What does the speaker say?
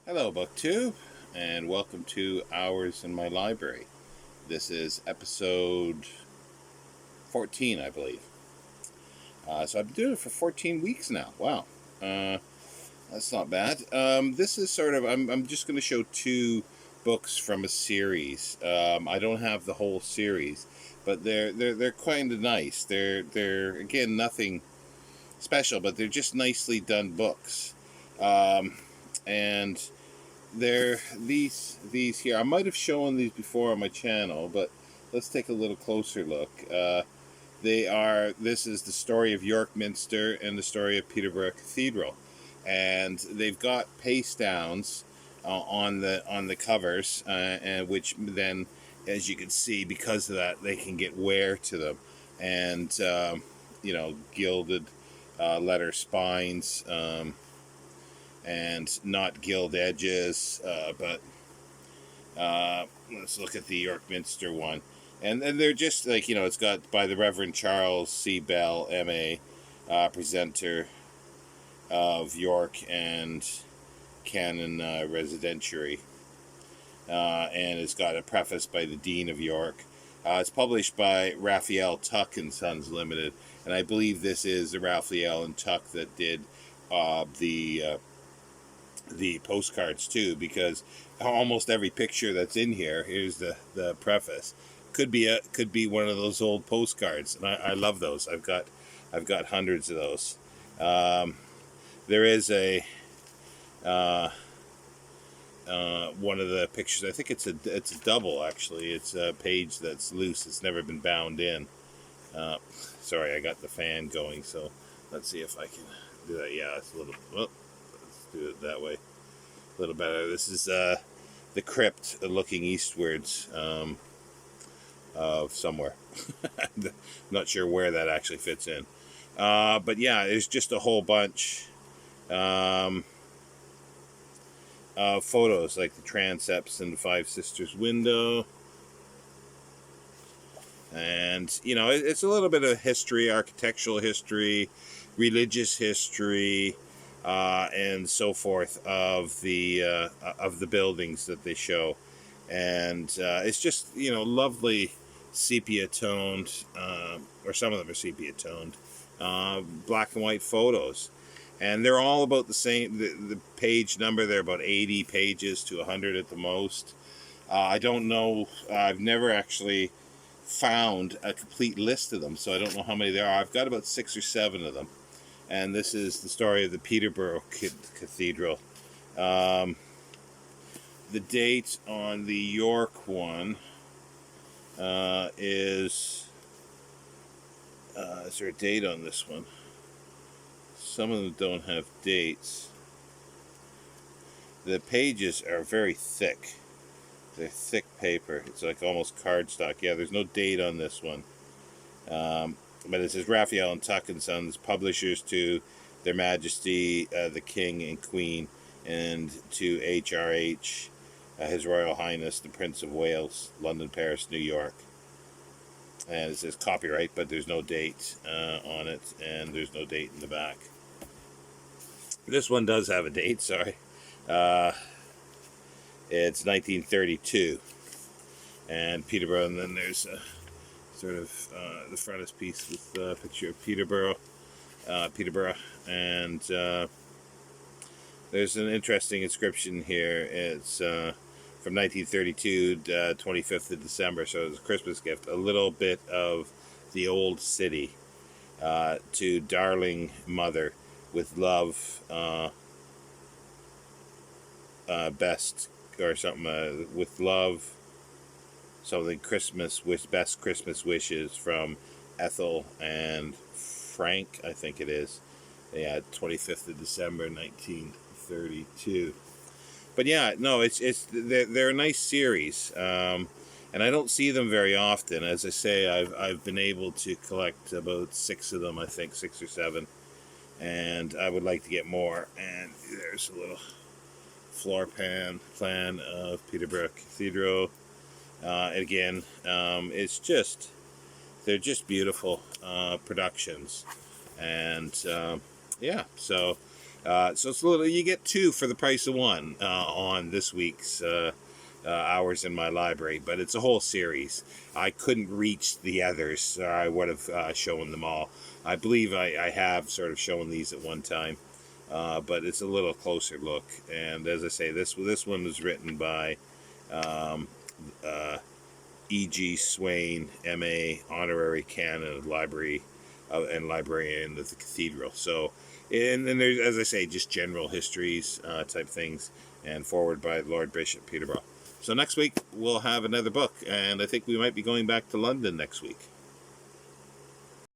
Hello, BookTube, and welcome to Hours in My Library. This is episode 14, I believe. So I've been doing it for 14 weeks now. Wow. That's not bad. This is sort of, I'm just going to show two books from a series. I don't have the whole series, but they're kind of nice. They're again, nothing special, but they're just nicely done books. And these here. I might have shown these before on my channel, but let's take a little closer look. This is the story of York Minster and the story of Peterborough Cathedral, and they've got paste downs on the covers, and which then, as you can see, because of that, they can get wear to them, and gilded letter spines. And not gilt edges, but let's look at the York Minster one. And they're just like, it's got by the Reverend Charles C. Bell, M.A., presenter of York and Canon Residentiary. And it's got a preface by the Dean of York. It's published by Raphael Tuck and Sons Limited. And I believe this is the Raphael and Tuck that did the postcards too, because almost every picture that's in here, here's the preface, could be one of those old postcards, and I love those. I've got hundreds of those. There is a one of the pictures, I think it's a double, actually. It's a page that's loose, it's never been bound in. Sorry, I got the fan going, so let's see if I can do that. Yeah, it's a little, well, do it that way a little better. This is the crypt looking eastwards of somewhere. Not sure where that actually fits in, but yeah, there's just a whole bunch of photos, like the transepts and the Five Sisters window, and it's a little bit of history, architectural history, religious history, and so forth of the buildings that they show, and it's just lovely sepia toned, or some of them are sepia toned, black and white photos, and they're all about the same. The page number, they're about 80 pages to 100 at the most. I don't know. I've never actually found a complete list of them, so I don't know how many there are. I've got about 6 or 7 of them. And this is the story of the Peterborough Cathedral. The date on the York one is there a date on this one? Some of them don't have dates. The pages are very thick. They're thick paper. It's like almost cardstock. Yeah, there's no date on this one. But it says Raphael and Tuck and Sons, publishers to Their Majesty the King and Queen, and to HRH, His Royal Highness the Prince of Wales, London, Paris, New York. And it says copyright, but there's no date on it, and there's no date in the back. This one does have a date, sorry. It's 1932. And Peterborough, and then there's sort of the frontispiece with a picture of Peterborough, and there's an interesting inscription here. It's from 1932, 25th of December, so it's a Christmas gift. A little bit of the old city, to darling mother, with love, best, or something, with love, something Christmas, best Christmas wishes from Ethel and Frank, I think it is. Yeah, 25th of December, 1932. But yeah, no, they're a nice series, and I don't see them very often. As I say, I've been able to collect about 6 of them, I think 6 or 7, and I would like to get more. And there's a little floor plan of Peterborough Cathedral. Again, they're just beautiful productions, and yeah. So So it's a little. You get two for the price of one on this week's Hours in My Library, but it's a whole series. I couldn't reach the others, or I would have shown them all. I believe I have sort of shown these at one time, but it's a little closer look. And as I say, this one was written by um, E.G. Swain, M.A., Honorary Canon of Library and Librarian of the Cathedral. So, and then there's, as I say, just general histories type things, and forward by Lord Bishop Peterborough. So next week we'll have another book, and I think we might be going back to London next week.